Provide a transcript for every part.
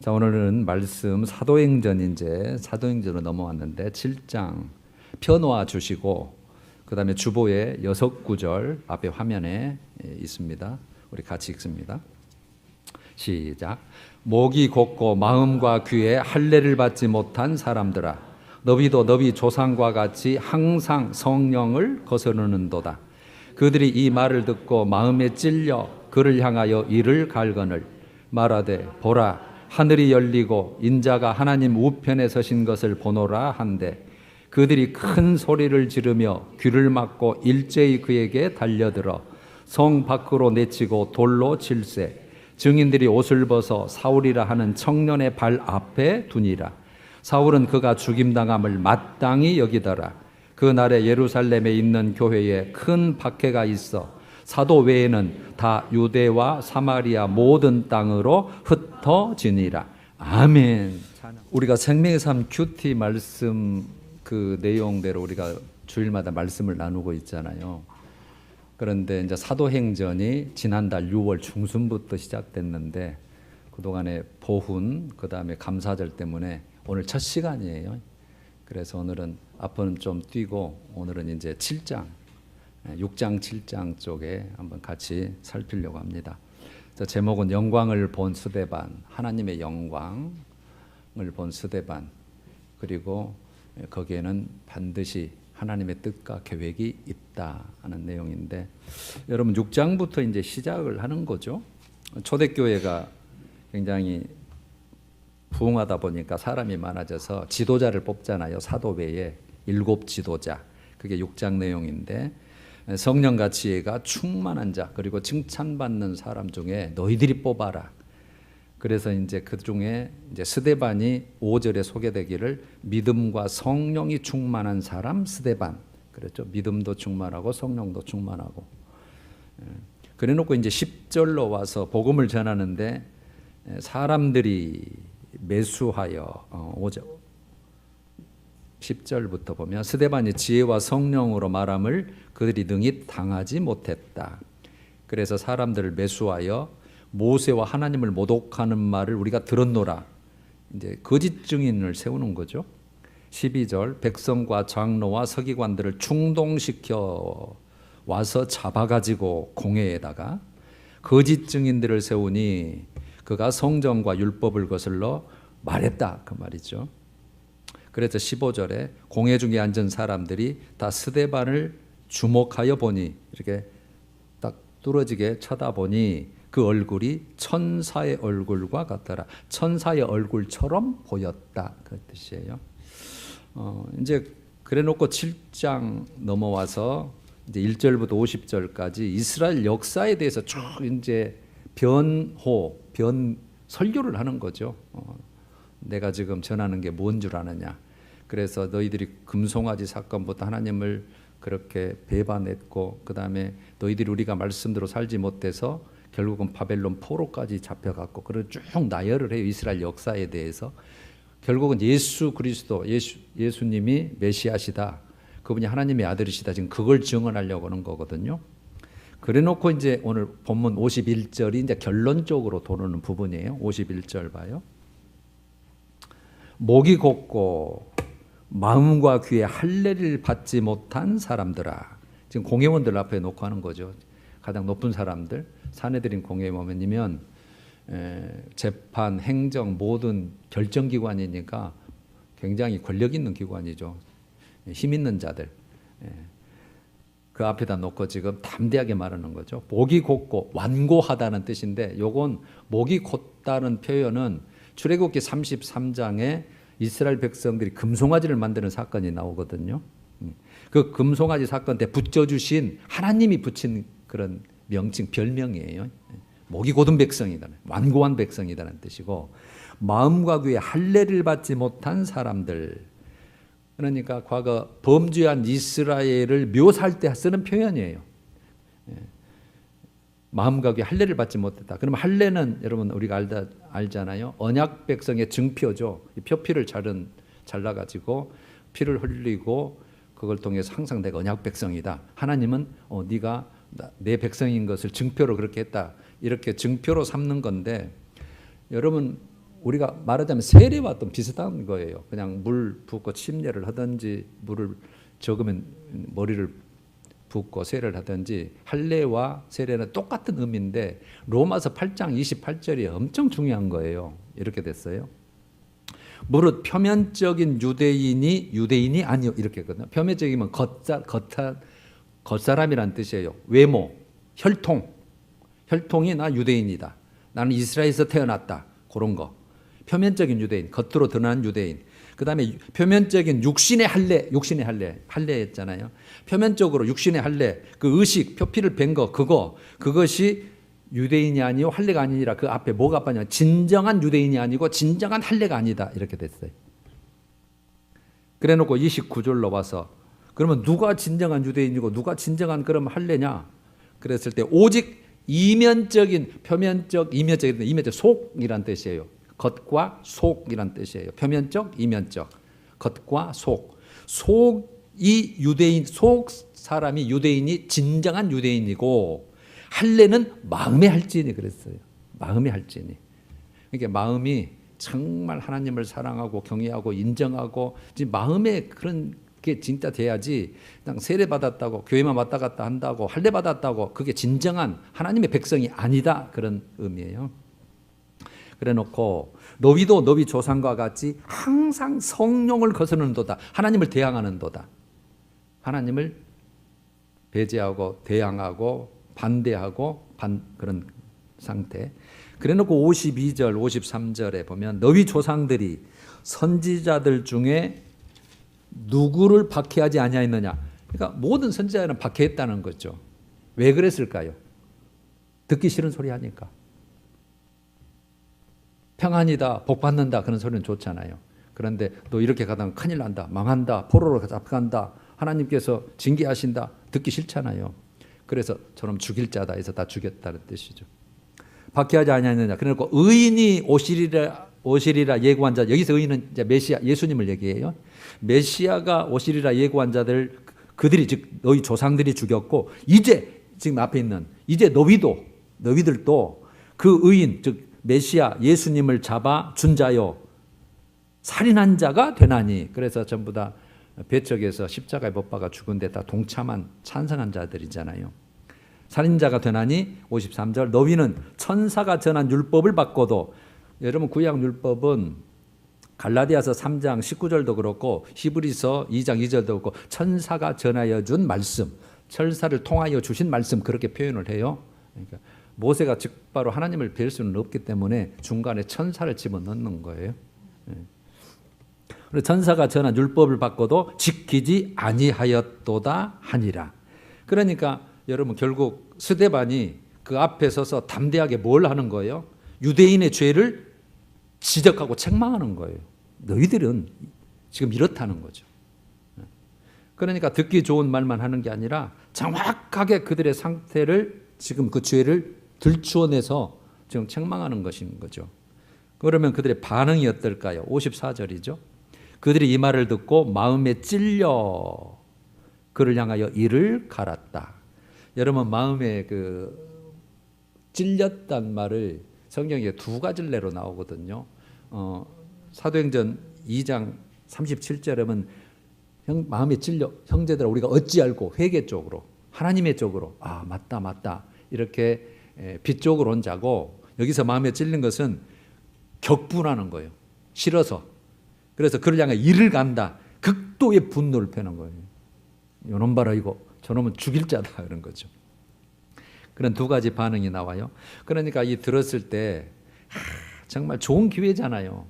자, 오늘은 말씀 사도행전으로 넘어왔는데 7장 펴놓아 주시고 그 다음에 주보의 6구절 앞에 화면에 있습니다. 우리 같이 읽습니다. 시작. 목이 곧고 마음과 귀에 할례를 받지 못한 사람들아, 너희도 너희 조상과 같이 항상 성령을 거스르는도다. 그들이 이 말을 듣고 마음에 찔려 그를 향하여 이를 갈거늘 말하되 보라, 하늘이 열리고 인자가 하나님 우편에 서신 것을 보노라 한데, 그들이 큰 소리를 지르며 귀를 막고 일제히 그에게 달려들어 성 밖으로 내치고 돌로 칠세. 증인들이 옷을 벗어 사울이라 하는 청년의 발 앞에 두니라. 사울은 그가 죽임당함을 마땅히 여기더라. 그 날에 예루살렘에 있는 교회에 큰 박해가 있어 사도 외에는 다 유대와 사마리아 모든 땅으로 흩어지니라. 아멘. 우리가 생명의 삶 큐티 말씀 그 내용대로 우리가 주일마다 말씀을 나누고 있잖아요. 그런데 이제 사도행전이 지난달 6월 중순부터 시작됐는데 그동안에 보훈 그다음에 감사절 때문에 오늘 첫 시간이에요. 그래서 오늘은 앞은 좀 뛰고 오늘은 이제 7장 6장 7장 쪽에 한번 같이 살피려고 합니다. 제목은 영광을 본 스데반, 하나님의 영광을 본 스데반, 그리고 거기에는 반드시 하나님의 뜻과 계획이 있다 하는 내용인데, 여러분 6장부터 이제 시작을 하는 거죠. 초대교회가 굉장히 부흥하다 보니까 사람이 많아져서 지도자를 뽑잖아요. 사도 외에 7 지도자, 그게 6장 내용인데, 성령과 지혜가 충만한 자 그리고 칭찬받는 사람 중에 너희들이 뽑아라. 그래서 이제 그 중에 이제 스데반이 5절에 소개되기를 믿음과 성령이 충만한 사람 스데반 그랬죠. 믿음도 충만하고 성령도 충만하고. 그래놓고 이제 10절로 와서 복음을 전하는데 사람들이 매수하여 5절 10절부터 보면 스데반이 지혜와 성령으로 말함을 그들이 능히 당하지 못했다. 그래서 사람들을 매수하여 모세와 하나님을 모독하는 말을 우리가 들었노라. 이제 거짓 증인을 세우는 거죠. 12절 백성과 장로와 서기관들을 충동시켜 와서 잡아가지고 공회에다가 거짓 증인들을 세우니 그가 성전과 율법을 거슬러 말했다 그 말이죠. 그래서 15절에 공회 중에 앉은 사람들이 다 스데반을 주목하여 보니 이렇게 딱 뚫어지게 쳐다보니 그 얼굴이 천사의 얼굴과 같더라. 천사의 얼굴처럼 보였다 그 뜻이에요. 이제 그래놓고 7장 넘어와서 이제 1절부터 50절까지 이스라엘 역사에 대해서 쭉 이제 설교를 하는 거죠. 내가 지금 전하는 게 뭔 줄 아느냐. 그래서 너희들이 금송아지 사건부터 하나님을 그렇게 배반했고 그 다음에 너희들이 우리가 말씀대로 살지 못해서 결국은 바벨론 포로까지 잡혀갔고 그걸 쭉 나열을 해요. 이스라엘 역사에 대해서. 결국은 예수 그리스도 예수님이 메시아시다. 그분이 하나님의 아들이시다. 지금 그걸 증언하려고 하는 거거든요. 그래놓고 이제 오늘 본문 51절이 이제 결론적으로 도는 부분이에요. 51절 봐요. 목이 곧고 마음과 귀에 할례를 받지 못한 사람들아. 지금 공회원들 앞에 놓고 하는 거죠. 가장 높은 사람들, 사내들인 공회원이면 재판, 행정 모든 결정기관이니까 굉장히 권력 있는 기관이죠. 힘 있는 자들. 그 앞에다 놓고 지금 담대하게 말하는 거죠. 목이 곧고 완고하다는 뜻인데, 요건 목이 곧다는 표현은 출애굽기 33장에 이스라엘 백성들이 금송아지를 만드는 사건이 나오거든요. 그 금송아지 사건 때 붙여주신 하나님이 붙인 그런 명칭, 별명이에요. 목이 곧은 백성이다, 완고한 백성이라는 뜻이고, 마음과 귀에 할례를 받지 못한 사람들, 그러니까 과거 범죄한 이스라엘을 묘사할 때 쓰는 표현이에요. 마음과 귀에 할례를 받지 못했다. 그러면 할례는 여러분 우리가 알잖아요. 언약 백성의 증표죠. 표피를 잘라가지고 피를 흘리고 그걸 통해서 항상 내가 언약 백성이다. 하나님은 네가 내 백성인 것을 증표로 그렇게 했다. 이렇게 증표로 삼는 건데, 여러분 우리가 말하자면 세례와 또 비슷한 거예요. 그냥 물 붓고 침례를 하든지 물을 적으면 머리를 붓고 세례를 하든지 할례와 세례는 똑같은 의미인데 로마서 8장 28절이 엄청 중요한 거예요. 이렇게 됐어요. 무릇 표면적인 유대인이 아니요 이렇게 했거든요. 표면적이면 겉사람이란 뜻이에요. 외모, 혈통이 나 유대인이다. 나는 이스라엘에서 태어났다. 그런 거. 표면적인 유대인, 겉으로 드러난 유대인. 그 다음에 표면적인 육신의 할례했잖아요. 표면적으로 육신의 할례, 그 의식, 표피를 뵌 거, 그것이 유대인이 아니요 할례가 아니라 그 앞에 뭐가 빠냐? 진정한 유대인이 아니고 진정한 할례가 아니다. 이렇게 됐어요. 그래 놓고 29절로 와서 그러면 누가 진정한 유대인이고 누가 진정한 그럼 할례냐? 그랬을 때 오직 이면적인 속이란 뜻이에요. 겉과 속이란 뜻이에요. 표면적, 이면적. 겉과 속. 속이 유대인, 속 사람이 유대인이 진정한 유대인이고 할례는 마음의 할지니 그랬어요. 마음의 할지니. 그러니까 마음이 정말 하나님을 사랑하고 경외하고 인정하고 마음에 그런 게 진짜 돼야지 그냥 세례 받았다고 교회만 왔다 갔다 한다고 할례 받았다고 그게 진정한 하나님의 백성이 아니다 그런 의미예요. 그래놓고 너희도 너희 조상과 같이 항상 성령을 거스르는도다. 하나님을 대항하는도다. 하나님을 배제하고 대항하고 반대하고 그런 상태. 그래놓고 52절 53절에 보면 너희 조상들이 선지자들 중에 누구를 박해하지 아니하였느냐. 그러니까 모든 선지자는 박해했다는 거죠. 왜 그랬을까요? 듣기 싫은 소리 하니까. 평안이다, 복 받는다 그런 소리는 좋잖아요. 그런데 너 이렇게 가다가 큰일 난다, 망한다, 포로로 잡혀간다, 하나님께서 징계하신다 듣기 싫잖아요. 그래서 저놈 죽일 자다 해서 다 죽였다는 뜻이죠. 박해하지 아니하느냐. 그래놓고 의인이 오시리라 예고한 자. 여기서 의인은 이제 메시아 예수님을 얘기해요. 메시아가 오시리라 예고한 자들 그들이 즉 너희 조상들이 죽였고 이제 지금 앞에 있는 이제 너희들도 그 의인 즉 메시아 예수님을 잡아 준 자요 살인한 자가 되나니. 그래서 전부 다 배척에서 십자가에 못 박아 죽은 데 다 동참한 찬성한 자들이잖아요. 살인자가 되나니 53절 너희는 천사가 전한 율법을 받고도. 여러분 구약 율법은 갈라디아서 3장 19절도 그렇고 히브리서 2장 2절도 그렇고 천사가 전하여 준 말씀, 천사를 통하여 주신 말씀 그렇게 표현을 해요. 그러니까 모세가 즉바로 하나님을 뵐 수는 없기 때문에 중간에 천사를 집어넣는 거예요. 천사가 전한 율법을 받고도 지키지 아니하였도다 하니라. 그러니까 여러분 결국 스데반이 그 앞에 서서 담대하게 뭘 하는 거예요? 유대인의 죄를 지적하고 책망하는 거예요. 너희들은 지금 이렇다는 거죠. 그러니까 듣기 좋은 말만 하는 게 아니라 정확하게 그들의 상태를 지금 그 죄를 들추어내서 지금 책망하는 것인 거죠. 그러면 그들의 반응이 어떨까요? 54절이죠. 그들이 이 말을 듣고 마음에 찔려 그를 향하여 이를 갈았다. 여러분 마음에 그 찔렸단 말을 성경에 두 가지례로 나오거든요. 사도행전 2장 37절에 보면 마음에 찔려 형제들아 우리가 어찌 알고 회개 쪽으로 하나님의 쪽으로 맞다 이렇게 빛 쪽으로 온 자고 여기서 마음에 찔린 것은 격분하는 거예요. 싫어서. 그래서 그를 향해 이를 간다. 극도의 분노를 표현한 거예요. 요놈 봐라 이거 저놈은 죽일 자다 이런 거죠. 그런 두 가지 반응이 나와요. 그러니까 이 들었을 때 정말 좋은 기회잖아요.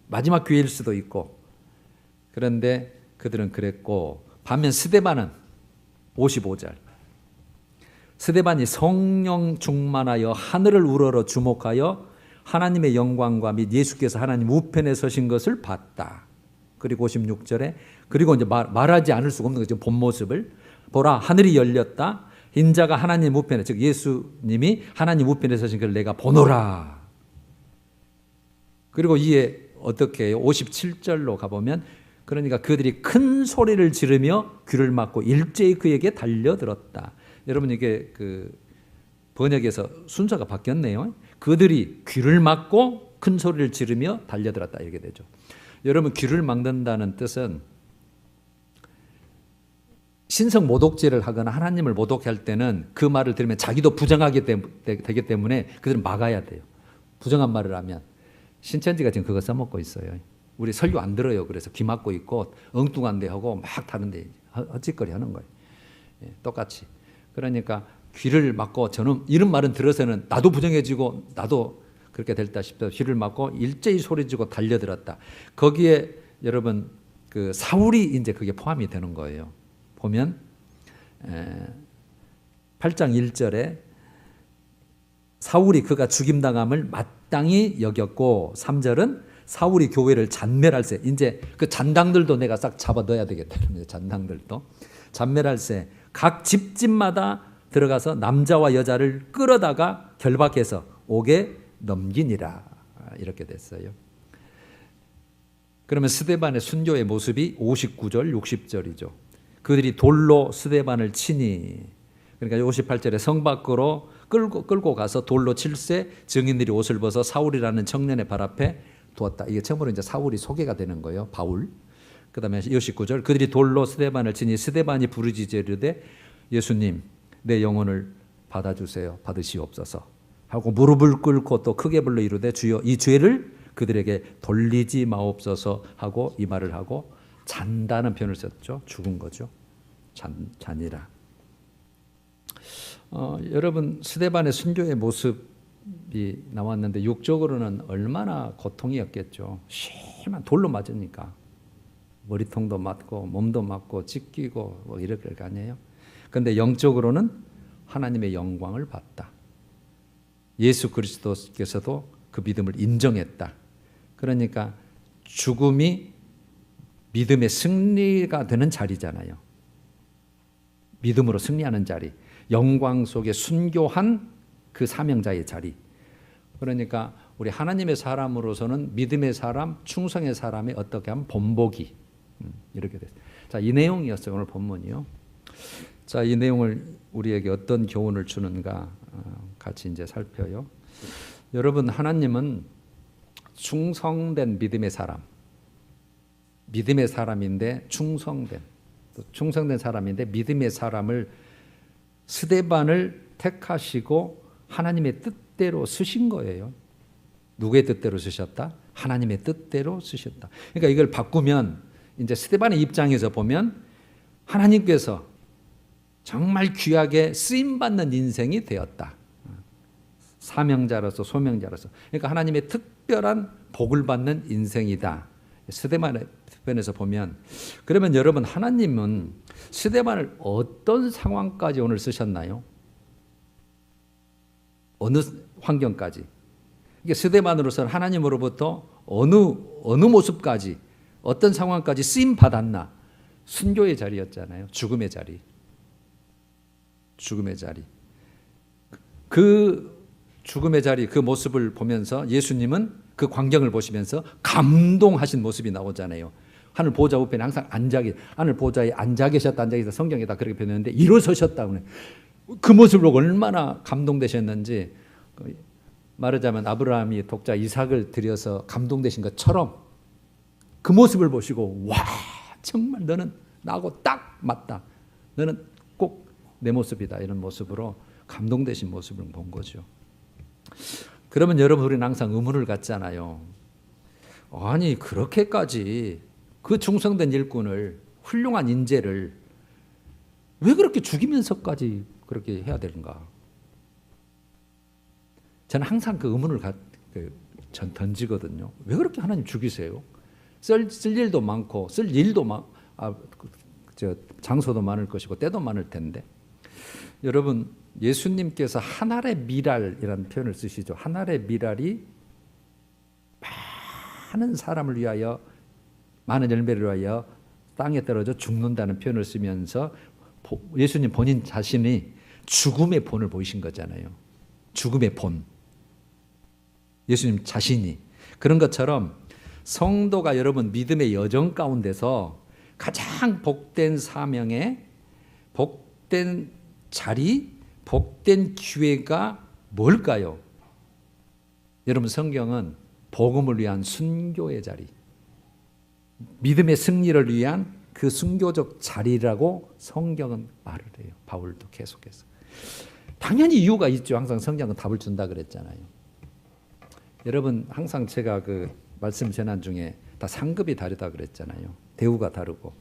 마지막 기회일 수도 있고. 그런데 그들은 그랬고 반면 스데반은 55절 스데반이 성령 충만하여 하늘을 우러러 주목하여 하나님의 영광과 및 예수께서 하나님 우편에 서신 것을 봤다. 그리고 56절에 그리고 이제 말하지 않을 수가 없는 거죠. 본 모습을 보라 하늘이 열렸다. 인자가 하나님 우편에 즉 예수님이 하나님 우편에 서신 걸 내가 보노라. 그리고 이에 어떻게 해요? 57절로 가보면 그러니까 그들이 큰 소리를 지르며 귀를 막고 일제히 그에게 달려들었다. 여러분 이게 그 번역에서 순서가 바뀌었네요. 그들이 귀를 막고 큰 소리를 지르며 달려들었다 이렇게 되죠. 여러분, 귀를 막는다는 뜻은 신성 모독죄를 하거나 하나님을 모독할 때는 그 말을 들으면 자기도 부정하게 되기 때문에 그들은 막아야 돼요. 부정한 말을 하면. 신천지가 지금 그거 써먹고 있어요. 우리 설교 안 들어요. 그래서 귀 막고 있고 엉뚱한 데 하고 막 다른데 헛짓거리 하는 거예요. 예, 똑같이. 그러니까 귀를 막고, 저는 이런 말은 들어서는 나도 부정해지고 나도 그렇게 될다 싶어서 귀를 막고 일제히 소리지고 달려들었다. 거기에 여러분 그 사울이 이제 그게 포함이 되는 거예요. 보면 8장 1절에 사울이 그가 죽임당함을 마땅히 여겼고, 3절은 사울이 교회를 잔멸할세. 이제 그 잔당들도 내가 싹 잡아 넣어야 되겠다. 잔당들도 잔멸할세. 각 집집마다 들어가서 남자와 여자를 끌어다가 결박해서 옥에 넘기니라. 이렇게 됐어요. 그러면 스데반의 순교의 모습이 59절 60절이죠. 그들이 돌로 스데반을 치니, 그러니까 58절에 성 밖으로 끌고 가서 돌로 칠세 증인들이 옷을 벗어 사울이라는 청년의 발 앞에 두었다. 이게 처음으로 이제 사울이 소개가 되는 거예요. 바울. 그다음에 59절 그들이 돌로 스데반을 치니 스데반이 부르짖으되 예수님 내 영혼을 받아주세요. 받으시옵소서 하고 무릎을 꿇고 또 크게 불러 이르되 주여 이 죄를 그들에게 돌리지 마옵소서 하고 이 말을 하고 잔다는 표현을 썼죠. 죽은 거죠. 잔이라. 여러분, 스데반의 순교의 모습이 나왔는데 육적으로는 얼마나 고통이었겠죠. 심한 돌로 맞으니까 머리통도 맞고 몸도 맞고 찢기고 뭐 이럴 거 아니에요. 그런데 영적으로는 하나님의 영광을 봤다. 예수 그리스도께서도 그 믿음을 인정했다. 그러니까 죽음이 믿음의 승리가 되는 자리잖아요. 믿음으로 승리하는 자리, 영광 속에 순교한 그 사명자의 자리. 그러니까 우리 하나님의 사람으로서는 믿음의 사람, 충성의 사람의 어떻게 하면 본보기 이렇게 됐어요. 자, 이 내용이었어요. 오늘 본문이요. 자, 이 내용을 우리에게 어떤 교훈을 주는가 같이 이제 살펴요. 여러분, 하나님은 충성된 믿음의 사람, 믿음의 사람인데 충성된 사람인데 믿음의 사람을 스데반을 택하시고 하나님의 뜻대로 쓰신 거예요. 누구의 뜻대로 쓰셨다? 하나님의 뜻대로 쓰셨다. 그러니까 이걸 바꾸면 이제 스데반의 입장에서 보면 하나님께서 정말 귀하게 쓰임받는 인생이 되었다. 사명자로서 소명자로서. 그러니까 하나님의 특별한 복을 받는 인생이다. 스데반의 편에서 보면. 그러면 여러분, 하나님은 스데반을 어떤 상황까지 오늘 쓰셨나요? 어느 환경까지? 이게 스데반으로서는 하나님으로부터 어느 모습까지, 어떤 상황까지 쓰임 받았나? 순교의 자리였잖아요. 죽음의 자리. 그 죽음의 자리, 그 모습을 보면서 예수님은 그 광경을 보시면서 감동하신 모습이 나오잖아요. 하늘 보좌 우편에 항상 하늘 보좌에 앉아 계셨다. 성경에 다 그렇게 표현했는데 일어서셨다. 그 모습으로 얼마나 감동되셨는지, 말하자면 아브라함이 독자 이삭을 드려서 감동되신 것처럼 그 모습을 보시고, 와, 정말 너는 나하고 딱 맞다. 너는 꼭 내 모습이다. 이런 모습으로 감동되신 모습을 본 거죠. 그러면 여러분, 우리는 항상 의문을 갖잖아요. 아니, 그렇게까지 그 충성된 일꾼을, 훌륭한 인재를 왜 그렇게 죽이면서까지 그렇게 해야 되는가? 저는 항상 그 의문을 던지거든요. 왜 그렇게 하나님 죽이세요? 쓸 일도 많고, 쓸 일도 장소도 많을 것이고 때도 많을 텐데. 여러분, 예수님께서 한 알의 미랄이라는 표현을 쓰시죠. 한 알의 미랄이 많은 사람을 위하여, 많은 열매를 위하여 땅에 떨어져 죽는다는 표현을 쓰면서 예수님 본인 자신이 죽음의 본을 보이신 거잖아요. 죽음의 본. 예수님 자신이. 그런 것처럼 성도가 여러분 믿음의 여정 가운데서 가장 복된 사명에, 복된 자리, 복된 기회가 뭘까요? 여러분, 성경은 복음을 위한 순교의 자리, 믿음의 승리를 위한 그 순교적 자리라고 성경은 말을 해요. 바울도 계속해서. 당연히 이유가 있죠. 항상 성경은 답을 준다 그랬잖아요. 여러분 항상 제가 그 말씀 전한 중에 다 상급이 다르다 그랬잖아요. 대우가 다르고.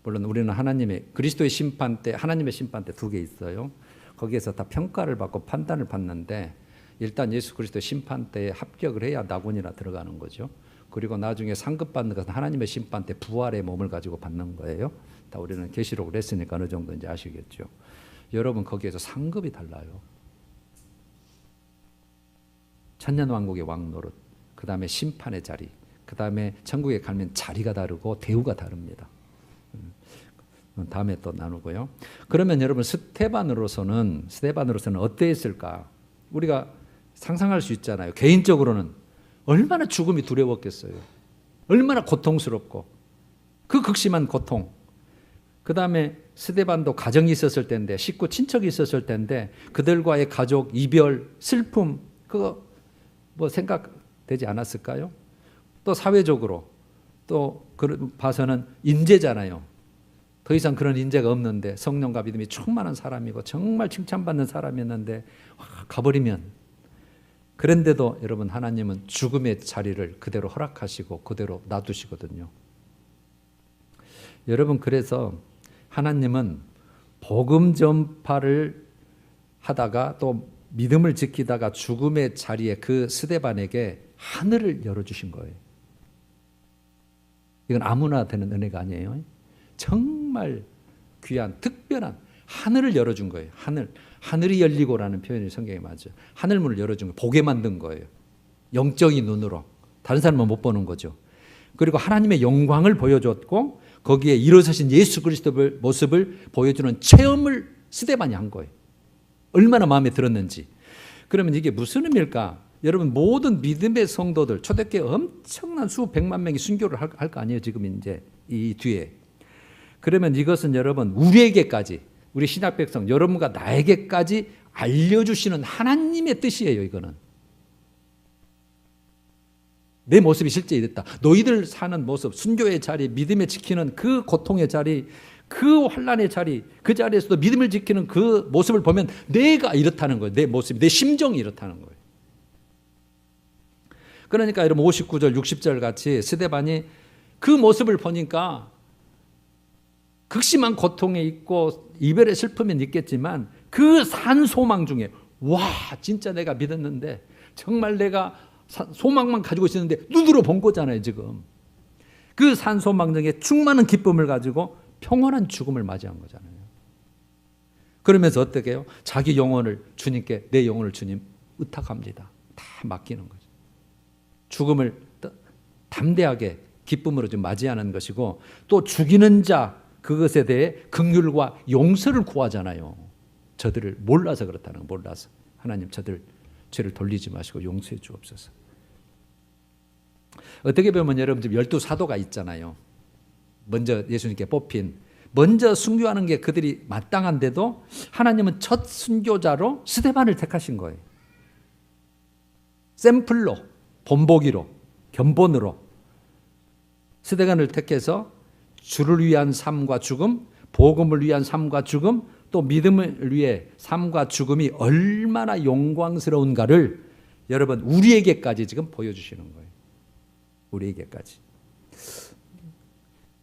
물론 우리는 하나님의 그리스도의 심판 때, 하나님의 심판 때 두 개 있어요. 거기에서 다 평가를 받고 판단을 받는데 일단 예수 그리스도의 심판 때에 합격을 해야 낙원이나 들어가는 거죠. 그리고 나중에 상급 받는 것은 하나님의 심판 때 부활의 몸을 가지고 받는 거예요. 다 우리는 계시록을 했으니까 어느 정도인지 아시겠죠. 여러분 거기에서 상급이 달라요. 천년왕국의 왕노릇, 그 다음에 심판의 자리, 그 다음에 천국에 가면 자리가 다르고 대우가 다릅니다. 다음에 또 나누고요. 그러면 여러분 스데반으로서는 어땠을까? 우리가 상상할 수 있잖아요. 개인적으로는 얼마나 죽음이 두려웠겠어요. 얼마나 고통스럽고 그 극심한 고통. 그 다음에 스데반도 가정이 있었을 텐데, 식구 친척이 있었을 텐데 그들과의 가족 이별, 슬픔, 그거 뭐 생각되지 않았을까요? 또 사회적으로 또 봐서는 인재잖아요. 더 이상 그런 인재가 없는데 성령과 믿음이 충만한 사람이고 정말 칭찬받는 사람이었는데 가버리면, 그런데도 여러분 하나님은 죽음의 자리를 그대로 허락하시고 그대로 놔두시거든요. 여러분 그래서 하나님은 복음 전파를 하다가 또 믿음을 지키다가 죽음의 자리에 그 스데반에게 하늘을 열어주신 거예요. 이건 아무나 되는 은혜가 아니에요. 정말 귀한 특별한 하늘을 열어준 거예요. 하늘이 열리고라는 표현이 성경에 맞아요. 하늘문을 열어준 거예요. 보게 만든 거예요. 영적인 눈으로. 다른 사람은 못 보는 거죠. 그리고 하나님의 영광을 보여줬고 거기에 일어서신 예수 그리스도의 모습을 보여주는 체험을 스데반이 한 거예요. 얼마나 마음에 들었는지. 그러면 이게 무슨 의미일까? 여러분 모든 믿음의 성도들, 초대교회 엄청난 수백만 명이 순교를 할 거 아니에요. 지금 이제 이 뒤에. 그러면 이것은 여러분 우리에게까지, 우리 신약 백성 여러분과 나에게까지 알려주시는 하나님의 뜻이에요. 이거는 내 모습이 실제 이랬다. 너희들 사는 모습, 순교의 자리, 믿음에 지키는 그 고통의 자리, 그 환난의 자리, 그 자리에서도 믿음을 지키는 그 모습을 보면 내가 이렇다는 거예요. 내 모습이, 내 심정이 이렇다는 거예요. 그러니까 여러분 59절 60절 같이 스데반이 그 모습을 보니까 극심한 고통에 있고 이별의 슬픔은 있겠지만 그 산 소망 중에 와 진짜 내가 믿었는데 정말 내가 소망만 가지고 있었는데 눈으로 본 거잖아요. 지금 그 산 소망 중에 충만한 기쁨을 가지고 평온한 죽음을 맞이한 거잖아요. 그러면서 어떻게 해요? 자기 영혼을 주님께, 내 영혼을 주님 의탁합니다. 다 맡기는 거죠. 죽음을 담대하게 기쁨으로 좀 맞이하는 것이고, 또 죽이는 자 그것에 대해 긍휼과 용서를 구하잖아요. 저들을 몰라서 그렇다는 거, 몰라서. 하나님 저들 죄를 돌리지 마시고 용서해 주옵소서. 어떻게 보면 여러분 지금 12사도가 있잖아요. 먼저 예수님께 뽑힌, 먼저 순교하는 게 그들이 마땅한데도 하나님은 첫 순교자로 스데반을 택하신 거예요. 샘플로, 본보기로, 견본으로 스데반을 택해서 주를 위한 삶과 죽음, 복음을 위한 삶과 죽음, 또 믿음을 위해 삶과 죽음이 얼마나 영광스러운가를 여러분 우리에게까지 지금 보여주시는 거예요. 우리에게까지.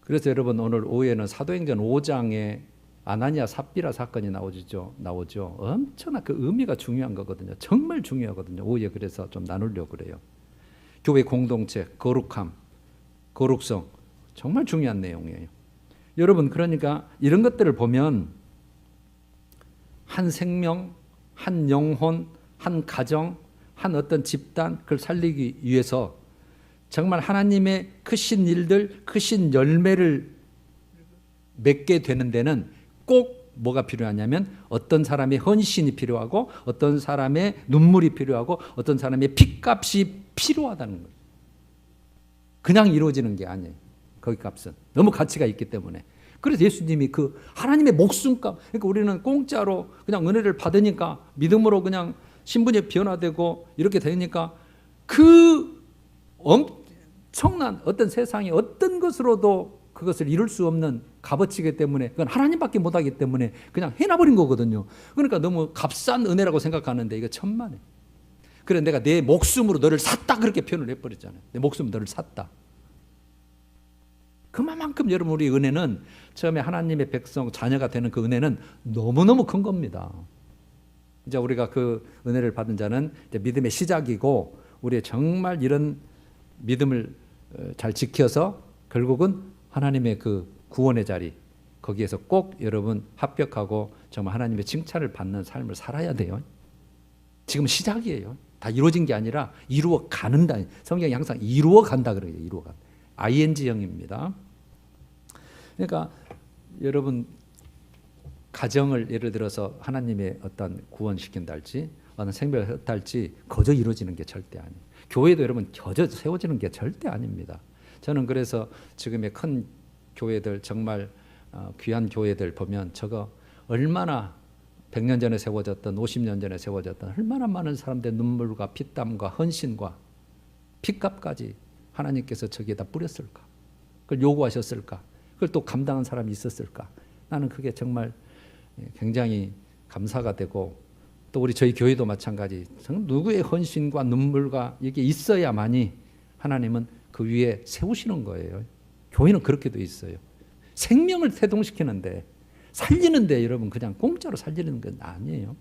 그래서 여러분 오늘 오후에는 사도행전 5장에 아나니아 삽비라 사건이 나오죠. 엄청나 그 의미가 중요한 거거든요. 정말 중요하거든요. 오후에 그래서 좀 나누려고 그래요. 교회 공동체, 거룩함, 거룩성 정말 중요한 내용이에요. 여러분 그러니까 이런 것들을 보면 한 생명, 한 영혼, 한 가정, 한 어떤 집단 그걸 살리기 위해서 정말 하나님의 크신 일들, 크신 열매를 맺게 되는 데는 꼭 뭐가 필요하냐면 어떤 사람의 헌신이 필요하고 어떤 사람의 눈물이 필요하고 어떤 사람의 핏값이 필요하다는 거예요. 그냥 이루어지는 게 아니에요. 거기 값은 너무 가치가 있기 때문에. 그래서 예수님이 그 하나님의 목숨값, 그러니까 우리는 공짜로 그냥 은혜를 받으니까 믿음으로 그냥 신분이 변화되고 이렇게 되니까 그 엄청난 어떤 세상의 어떤 것으로도 그것을 이룰 수 없는 값어치이기 때문에 그건 하나님밖에 못하기 때문에 그냥 해놔버린 거거든요. 그러니까 너무 값싼 은혜라고 생각하는데 이거 천만에. 그래 내가 내 목숨으로 너를 샀다 그렇게 표현을 해버렸잖아요. 내 목숨으로 너를 샀다. 그만큼 여러분 우리 은혜는 처음에 하나님의 백성 자녀가 되는 그 은혜는 너무너무 큰 겁니다. 이제 우리가 그 은혜를 받은 자는 이제 믿음의 시작이고 우리의 정말 이런 믿음을 잘 지켜서 결국은 하나님의 그 구원의 자리 거기에서 꼭 여러분 합격하고 정말 하나님의 칭찬을 받는 삶을 살아야 돼요. 지금 시작이에요. 다 이루어진 게 아니라 이루어 가는다. 성경이 항상 이루어 간다 그래요. 이루어 간. ing형입니다. 그러니까 여러분 가정을 예를 들어서 하나님의 어떤 구원시킨다 할지 어떤 생명을 했다 할지 거저 이루어지는 게 절대 아니에요. 교회도 여러분 거저 세워지는 게 절대 아닙니다. 저는 그래서 지금의 큰 교회들 정말 귀한 교회들 보면 저거 얼마나 100년 전에 세워졌던 50년 전에 세워졌던 얼마나 많은 사람들의 눈물과 피땀과 헌신과 피값까지 하나님께서 저기에다 뿌렸을까? 그걸 요구하셨을까? 그걸 또 감당한 사람이 있었을까? 나는 그게 정말 굉장히 감사가 되고 또 우리 저희 교회도 마찬가지 누구의 헌신과 눈물과 이게 있어야만이 하나님은 그 위에 세우시는 거예요. 교회는 그렇게 돼 있어요. 생명을 태동시키는데 살리는데 여러분 그냥 공짜로 살리는 건 아니에요.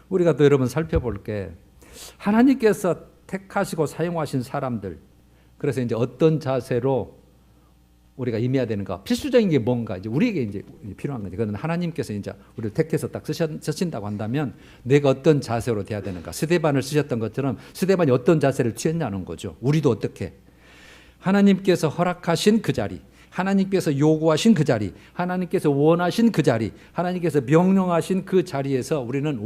우리가 또 여러분 살펴볼 게 하나님께서 택하시고 사용하신 사람들 그래서 이제 어떤 자세로 우리가 임해야 되는가 필수적인 게 뭔가 이제 우리에게 이제 필요한 거죠. 그건 하나님께서 이제 우리를 택해서 딱 쓰신다고 한다면 내가 어떤 자세로 돼야 되는가. 스데반을 쓰셨던 것처럼 스데반이 어떤 자세를 취했냐는 거죠. 우리도 어떻게 하나님께서 허락하신 그 자리, 하나님께서 요구하신 그 자리, 하나님께서 원하신 그 자리, 하나님께서 명령하신 그 자리에서 우리는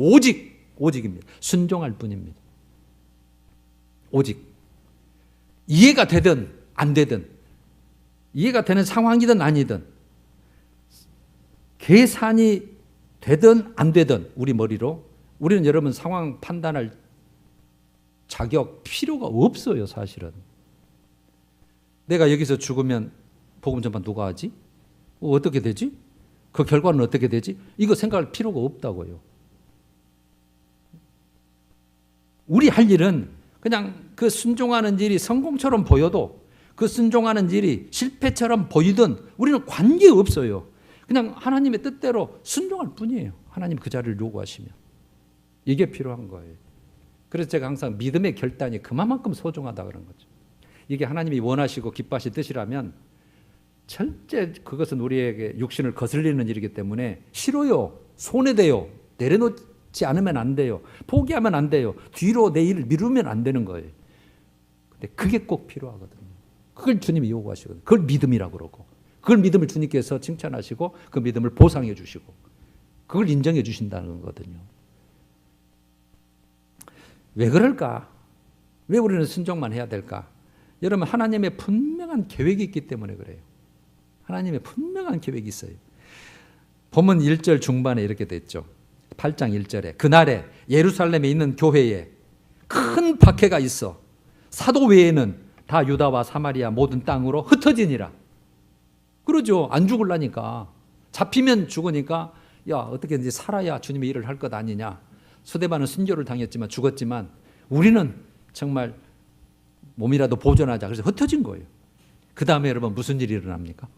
오직입니다. 순종할 뿐입니다. 오직 이해가 되든 안 되든 이해가 되는 상황이든 아니든 계산이 되든 안 되든 우리 머리로 우리는 여러분 상황 판단할 자격 필요가 없어요. 사실은 내가 여기서 죽으면 복음 전파 누가 하지? 어떻게 되지? 그 결과는 어떻게 되지? 이거 생각할 필요가 없다고요. 우리 할 일은 그냥 그 순종하는 일이 성공처럼 보여도 그 순종하는 일이 실패처럼 보이든 우리는 관계없어요. 그냥 하나님의 뜻대로 순종할 뿐이에요. 하나님 그 자리를 요구하시면. 이게 필요한 거예요. 그래서 제가 항상 믿음의 결단이 그만큼 소중하다 그런 거죠. 이게 하나님이 원하시고 기뻐하실 뜻이라면 절대 그것은 우리에게 육신을 거슬리는 일이기 때문에 싫어요. 손해돼요. 내려놓지 않으면 안 돼요. 포기하면 안 돼요. 뒤로 내 일을 미루면 안 되는 거예요. 근데 그게 꼭 필요하거든요. 그걸 주님이 요구하시거든요. 그걸 믿음이라고 그러고 그걸 믿음을 주님께서 칭찬하시고 그 믿음을 보상해 주시고 그걸 인정해 주신다는 거거든요. 왜 그럴까? 왜 우리는 순종만 해야 될까? 여러분 하나님의 분명한 계획이 있기 때문에 그래요. 하나님의 분명한 계획이 있어요. 본문 1절 중반에 이렇게 됐죠. 8장 1절에 그날에 예루살렘에 있는 교회에 큰 박해가 있어 사도 외에는 다 유다와 사마리아 모든 땅으로 흩어지니라. 그러죠. 안 죽을라니까. 잡히면 죽으니까 야 어떻게 이제 살아야 주님의 일을 할 것 아니냐. 스데반은 순교를 당했지만 죽었지만 우리는 정말 몸이라도 보존하자. 그래서 흩어진 거예요. 그 다음에 여러분 무슨 일이 일어납니까?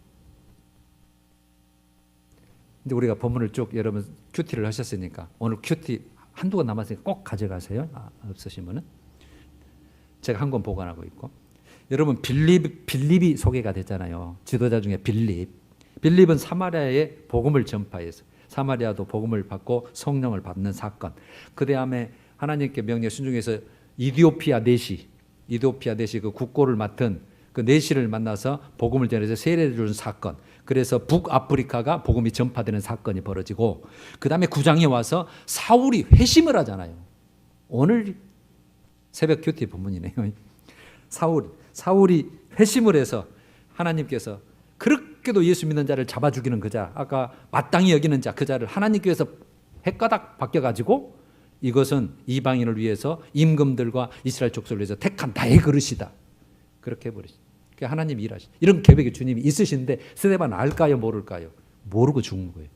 근데 우리가 본문을 쭉 여러분 큐티를 하셨으니까 오늘 큐티 한두 권 남았으니까 꼭 가져가세요. 없으시면은 제가 한 권 보관하고 있고 여러분 빌립이 소개가 됐잖아요. 지도자 중에 빌립은 사마리아에 복음을 전파해서 사마리아도 복음을 받고 성령을 받는 사건. 그 다음에 하나님께 명령 순종해서 이디오피아 내시 그 국고를 맡은 그 내시를 만나서 복음을 전해서 세례를 주는 사건. 그래서 북아프리카가 복음이 전파되는 사건이 벌어지고 그 다음에 9장에 와서 사울이 회심을 하잖아요. 오늘 새벽 큐티 본문이네요. 사울이 회심을 해서 하나님께서 그렇게도 예수 믿는 자를 잡아 죽이는 그 자, 아까 마땅히 여기는 자, 그 자를 하나님께서 헷가닥 바뀌어가지고 이것은 이방인을 위해서 임금들과 이스라엘 족속을 위해서 택한 나의 그릇이다. 그렇게 해버리시. 그러니까 하나님이 일하시. 이런 계획이 주님이 있으신데 스데반 알까요, 모를까요? 모르고 죽은 거예요.